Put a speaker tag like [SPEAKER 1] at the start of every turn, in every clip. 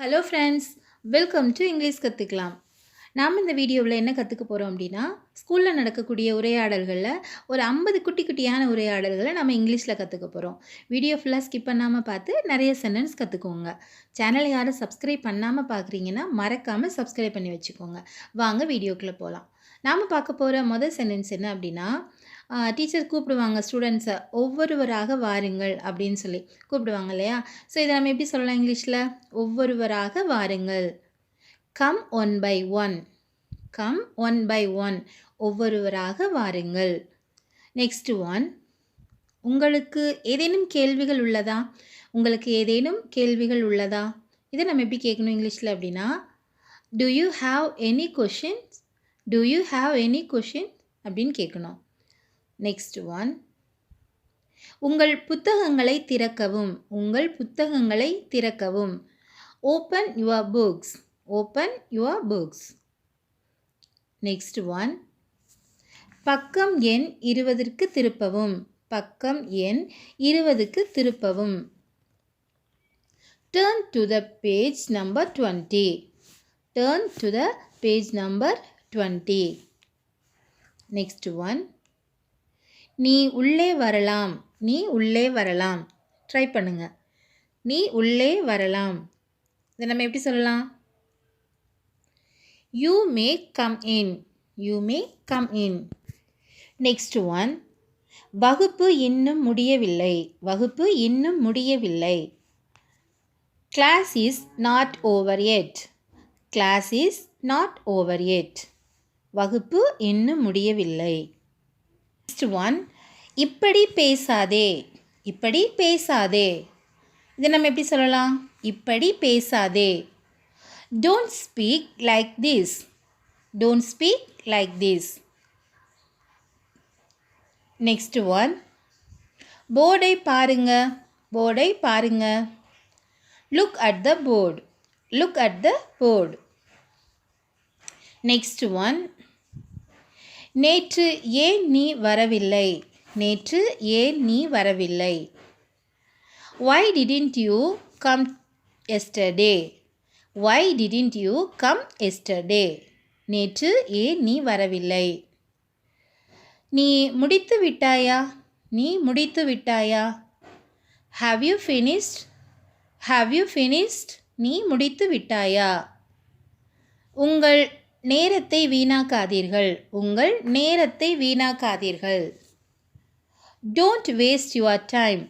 [SPEAKER 1] Hello friends, welcome to English கற்றுக்கலாம். நாம் இந்த வீடியோவில் என்ன கற்றுக்க போகிறோம் அப்படின்னா, ஸ்கூலில் நடக்கக்கூடிய உரையாடல்களில் ஒரு 50 குட்டி குட்டியான உரையாடல்களை நம்ம இங்கிலீஷில் கற்றுக்க போகிறோம். வீடியோ ஃபுல்லாக ஸ்கிப் பண்ணாமல் பார்த்து நிறைய சென்டென்ஸ் கற்றுக்கோங்க. சேனலை யாரும் சப்ஸ்கிரைப் பண்ணாமல் பார்க்குறீங்கன்னா மறக்காமல் சப்ஸ்கிரைப் பண்ணி வச்சுக்கோங்க. வாங்க வீடியோக்குள்ளே போகலாம். நாம் பார்க்க போகிற முதல் சென்டென்ஸ் என்ன அப்படின்னா, டீச்சர் கூப்பிடுவாங்க ஸ்டூடெண்ட்ஸை, ஒவ்வொருவராக வாருங்கள் அப்படின்னு சொல்லி கூப்பிடுவாங்க இல்லையா? ஸோ இதை நம்ம எப்படி சொல்லலாம் இங்கிலீஷில்? ஒவ்வொருவராக வாருங்கள். Come one by one. Come one by one. ஒவ்வொருவராக வாருங்கள். நெக்ஸ்ட் ஒன், உங்களுக்கு ஏதேனும் கேள்விகள் உள்ளதா? உங்களுக்கு ஏதேனும் கேள்விகள் உள்ளதா? இதை நம்ம எப்படி கேட்கணும் இங்கிலீஷில் அப்படின்னா, to you have any questions? To you have any question அப்படின்னு கேட்கணும். நெக்ஸ்ட் ஒன், உங்கள் புத்தகங்களை திறக்கவும். உங்கள் புத்தகங்களை திறக்கவும். Open your books. Open your books. Next one, பக்கம் எண் 20க்கு திருப்பவும். பக்கம் எண் 20க்கு திருப்பவும். Turn to the page number 20. Turn to the page number 20. Next one, நீ உள்ளே வரலாம். நீ உள்ளே வரலாம். ட்ரை பண்ணுங்க. நீ உள்ளே வரலாம். இதை நம்ம எப்படி சொல்லலாம்? You may come in. You may come in. Next one, வகுப்பு இன்னும் முடியவில்லை. வகுப்பு இன்னும் முடியவில்லை. Class is not over yet. Class is not over yet. வகுப்பு இன்னும் முடியவில்லை. Next one, இப்படி பேசாதே. இப்படி பேசாதே. இதை நம்ம எப்படி சொல்லலாம்? இப்படி பேசாதே. Don't speak like this. Don't speak like this. Next one, போர்டை பாருங்க. போர்டை பாருங்க. Look at the board. Look at the board. Next one, நேற்று ஏன் நீ வரவில்லை? நேற்று ஏன் நீ வரவில்லை? Why didn't you come yesterday? Why didn't you come yesterday? நேற்று ஏன் நீ வரவில்லை? நீ முடித்து விட்டாயா? நீ முடித்து விட்டாயா? Have you finished? Have you finished? நீ முடித்து விட்டாயா? உங்கள் நேரத்தை வீணாக்காதீர்கள். உங்கள் நேரத்தை வீணாக்காதீர்கள். Don't waste your time.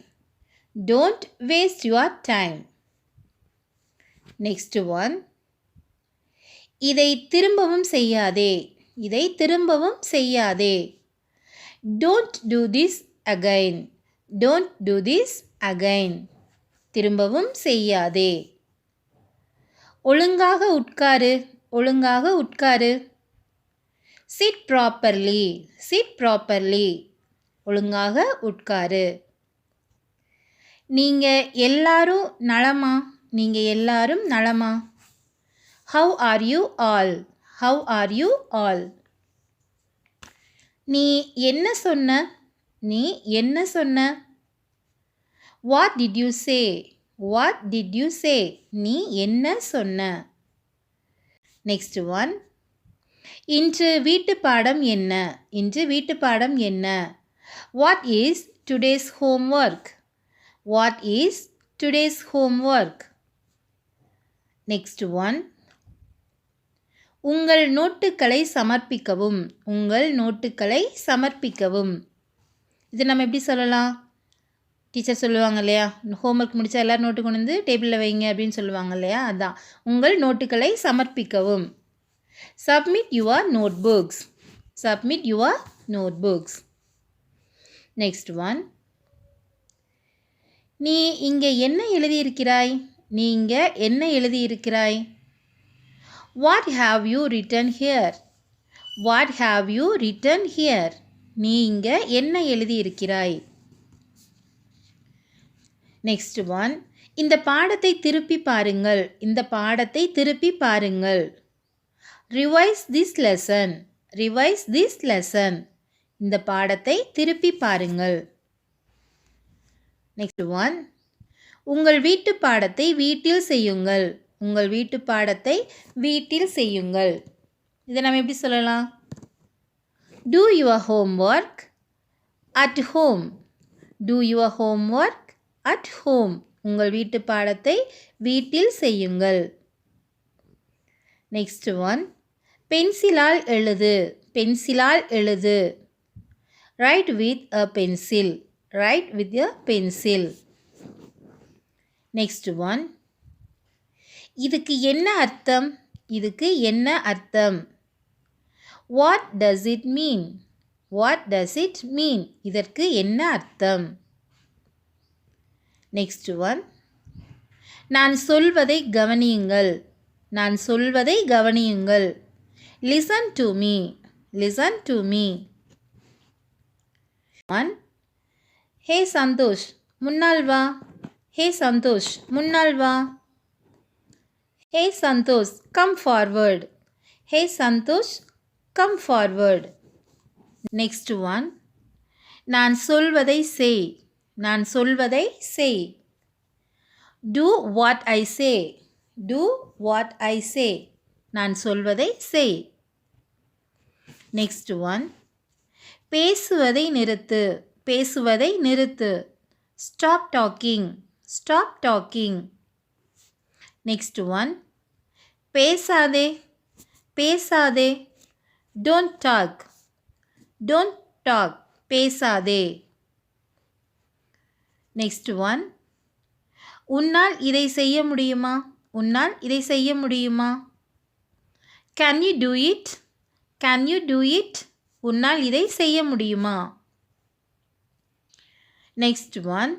[SPEAKER 1] Don't waste your time. Next one, இதை திரும்பவும் செய்யாதே. இதை திரும்பவும் செய்யாதே. Don't do this again. Don't do this again. திரும்பவும் செய்யாதே. ஒழுங்காக உட்காரு. ஒழுங்காக உட்காரு. Sit properly. Sit properly. ஒழுங்காக உட்காரு. நீங்க எல்லாரும் நலமா? நீங்க எல்லாரும் நலமா? How are you all? How are you all? நீ என்ன சொன்ன? நீ என்ன சொன்ன? What did you say? What did you say? நீ என்ன சொன்ன? Next one, இன்று வீட்டு பாடம் என்ன? இன்று வீட்டு பாடம் என்ன? What is today's homework? What is today's homework? Next one, உங்கள் நோட்டுகளை சமர்ப்பிக்கவும். உங்கள் நோட்டுகளை சமர்ப்பிக்கவும். இது நம்ம எப்படி சொல்லலாம்? டீச்சர் சொல்லுவாங்க இல்லையா, ஹோம்ஒர்க் முடித்தா எல்லோரும் நோட்டு கொண்டு வந்து டேபிளில் வைங்க அப்படின்னு சொல்லுவாங்க இல்லையா, அதான் உங்கள் நோட்டுகளை சமர்ப்பிக்கவும். Submit your notebooks. Submit your notebooks. Next one, நீ இங்கே என்ன எழுதியிருக்கிறாய்? நீ இங்கே என்ன எழுதியிருக்கிறாய்? What have you written here? What have you written here? நீ இங்கே என்ன எழுதியிருக்கிறாய்? நெக்ஸ்ட் ஒன், இந்த பாடத்தை திருப்பி பாருங்கள். இந்த பாடத்தை திருப்பி பாருங்கள். Revise this lesson. Revise this lesson. இந்த பாடத்தை திருப்பி பாருங்கள். நெக்ஸ்ட் ஒன், உங்கள் வீட்டு பாடத்தை வீட்டில் செய்யுங்கள். உங்கள் வீட்டு பாடத்தை வீட்டில் செய்யுங்கள். இதை நம்ம எப்படி சொல்லலாம்? Do your homework at home. Do your homework at home. உங்கள் வீட்டு பாடத்தை வீட்டில் செய்யுங்கள். நெக்ஸ்ட் ஒன், பென்சிலால் எழுது. பென்சிலால் எழுது. Write with a pencil. Write with a pencil. Next one, இதுக்கு என்ன அர்த்தம்? இதுக்கு என்ன அர்த்தம்? What does it mean? What does it mean? இதற்கு என்ன அர்த்தம்? நெக்ஸ்ட் ஒன், நான் சொல்வதை கவனியுங்கள். நான் சொல்வதை கவனியுங்கள். Listen to me. Listen to me. One, hey Santhosh முன்னால் வா. ஹே சந்தோஷ் முன்னால் வா. Hey Santhosh come forward. Hey Santhosh come forward. Next one, நான் சொல்வதை செய். நான் சொல்வதை செய். Do what I say. Do what I say. நான் சொல்வதை செய். நெக்ஸ்ட் ஒன், பேசுவதை நிறுத்து. பேசுவதை நிறுத்து. Stop talking. Stop talking. Next one, பேசாதே. பேசாதே. Don't talk. Don't talk. பேசாதே. நெக்ஸ்ட் ஒன், உன்னால் இதை செய்ய முடியுமா? உன்னால் இதை செய்ய முடியுமா? Can you do it? Can you do it? உன்னால் இதை செய்ய முடியுமா? நெக்ஸ்ட் ஒன்,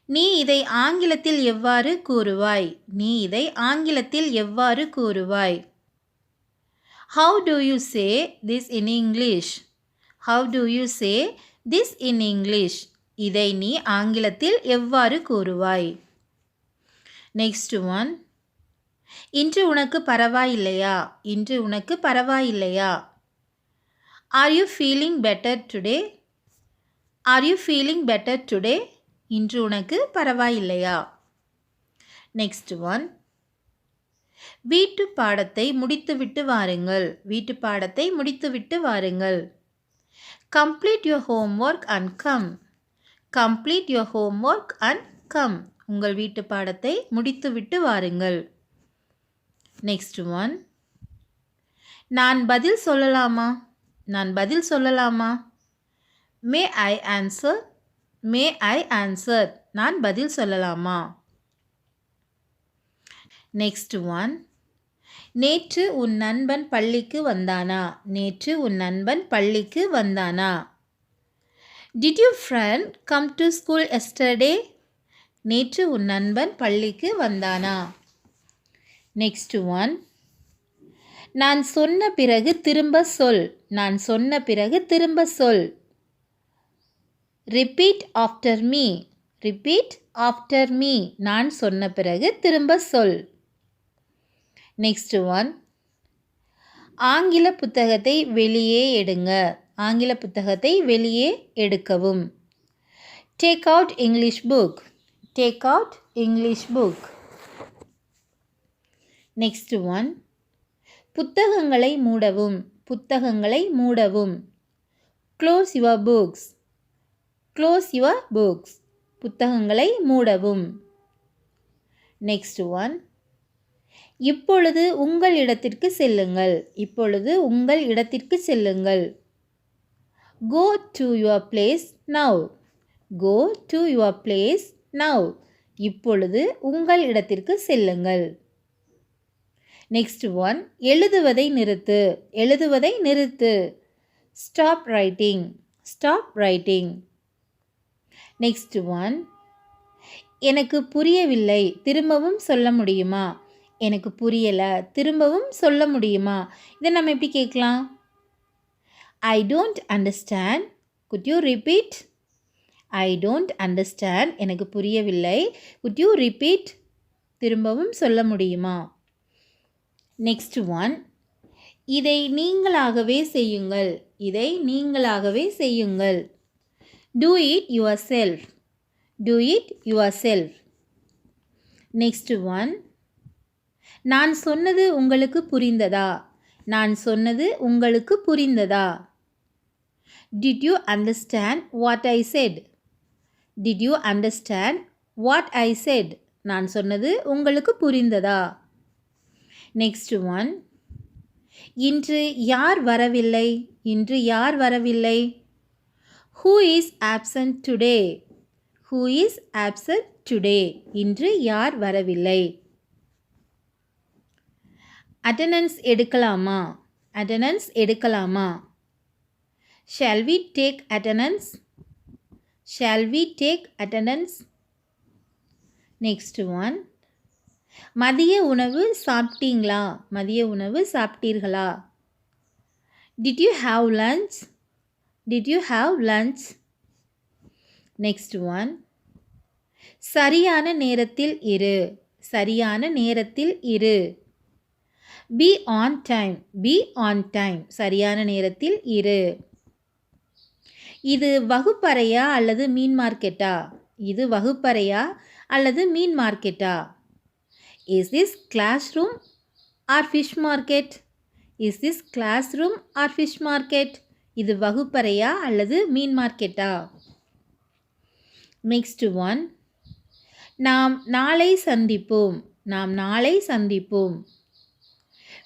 [SPEAKER 1] நீ இதை ஆங்கிலத்தில் எவ்வாறு கூறுவாய்? நீ இதை ஆங்கிலத்தில் எவ்வாறு கூறுவாய்? How do you say this in English? How do you say this in English? இதை நீ ஆங்கிலத்தில் எவ்வாறு கூறுவாய்? நெக்ஸ்ட் ஒன், இன்று உனக்கு பரவாயில்லையா? இன்று உனக்கு பரவாயில்லையா? Are you feeling better today? Are you feeling better today? இன்று உனக்கு பரவாயில்லையா? நெக்ஸ்ட் ஒன், வீட்டு பாடத்தை முடித்துவிட்டு வாருங்கள். வீட்டு பாடத்தை முடித்துவிட்டு வாருங்கள். Complete your homework and come. Complete your homework and come. உங்கள் வீட்டு பாடத்தை முடித்துவிட்டு வாருங்கள். நெக்ஸ்ட் ஒன், நான் பதில் சொல்லலாமா? நான் பதில் சொல்லலாமா? May I answer? May I answer? நான் பதில் சொல்லலாமா? நெக்ஸ்ட் ஒன், நேற்று உன் நண்பன் பள்ளிக்கு வந்தானா? நேற்று உன் நண்பன் பள்ளிக்கு வந்தானா? Did your friend come to school yesterday? நேற்று உன் நண்பன் பள்ளிக்கு வந்தானா? நெக்ஸ்ட் ஒன், நான் சொன்ன பிறகு திரும்ப சொல். நான் சொன்ன பிறகு திரும்ப சொல். Repeat after me. Repeat after me. நான் சொன்ன பிறகு திரும்ப சொல். நெக்ஸ்ட் ஒன், ஆங்கில புத்தகத்தை வெளியே எடுங்க. ஆங்கில புத்தகத்தை வெளியே எடுக்கவும். Take out English book. Take out English book. Next one, புத்தகங்களை மூடவும். புத்தகங்களை மூடவும். Close your books. Close your books. புத்தகங்களை மூடவும். நெக்ஸ்ட் ஒன், இப்பொழுது உங்கள் இடத்திற்கு செல்லுங்கள். இப்பொழுது உங்கள் இடத்திற்கு செல்லுங்கள். Go to your place now. Go to your place now. இப்பொழுது உங்கள் இடத்திற்கு செல்லுங்கள். நெக்ஸ்ட் ஒன், எழுதுவதை நிறுத்து. எழுதுவதை நிறுத்து. Stop writing. Stop writing. Next one, எனக்கு புரியவில்லை. திரும்பவும் சொல்ல முடியுமா? எனக்கு புரியலை. திரும்பவும் சொல்ல முடியுமா? இதை நம்ம எப்படி கேட்கலாம்? I don't understand. Could you repeat? I don't understand. எனக்கு புரியவில்லை. Could you repeat? திரும்பவும் சொல்ல முடியுமா? நெக்ஸ்ட் ஒன், இதை நீங்களாகவே செய்யுங்கள். இதை நீங்களாகவே செய்யுங்கள். Do it yourself. Do it yourself. Next one, நான் சொன்னது உங்களுக்கு புரிந்ததா? நான் சொன்னது உங்களுக்கு புரிந்ததா? Did you understand what I said? Did you understand what I said? நான் சொன்னது உங்களுக்கு புரிந்ததா? Next one. இன்று யார் வரவில்லை? இன்று யார் வரவில்லை? Who is absent today? Who is absent today? இன்று யார் வரவில்லை? Attendance எடுக்கலாமா? Attendance எடுக்கலாமா? Shall we take attendance? Shall we take attendance? Next one. மதிய உணவு சாப்பிட்டீங்களா? மதிய உணவு சாப்பிட்டீர்களா? Did you have lunch? Did you have lunch? Next one. சரியான நேரத்தில் இரு. சரியான நேரத்தில் இரு. Be on time. Be on time. சரியான நேரத்தில் இரு. இது வகுப்பறையா அல்லது மீன் மார்க்கெட்டா? இது வகுப்பறையா அல்லது மீன் மார்க்கெட்டா? Is this classroom or fish market? Is this classroom or fish market? இது வகுப்பறையா அல்லது மீன் மார்க்கெட்டா? Next one. நாம் நாளை சந்திப்போம். நாம் நாளை சந்திப்போம்.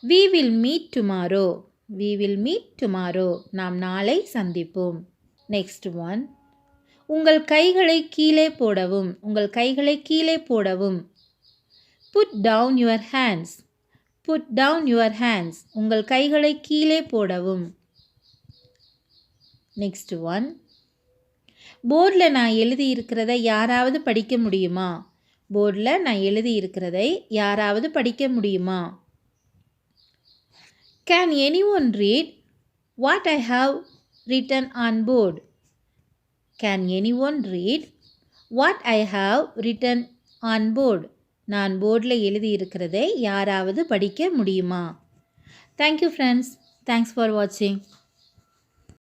[SPEAKER 1] We will meet tomorrow. We will meet tomorrow. நாம் நாளை சந்திப்போம். Next one. உங்கள் கைகளை கீழே போடவும். உங்கள் கைகளை கீழே போடவும். Put down your hands. Put down your hands. உங்கள் கைகளை கீழே போடவும். Next one. போர்டில் நான் எழுதி இருக்கிறதை யாராவது படிக்க முடியுமா? போர்டில் நான் எழுதி இருக்கிறதை யாராவது படிக்க முடியுமா? Can anyone read what I have written on board? Can anyone read what I have written on board? நான் போர்டில் எழுதி இருக்கிறதை யாராவது படிக்க முடியுமா? Thank you friends. Thanks for watching.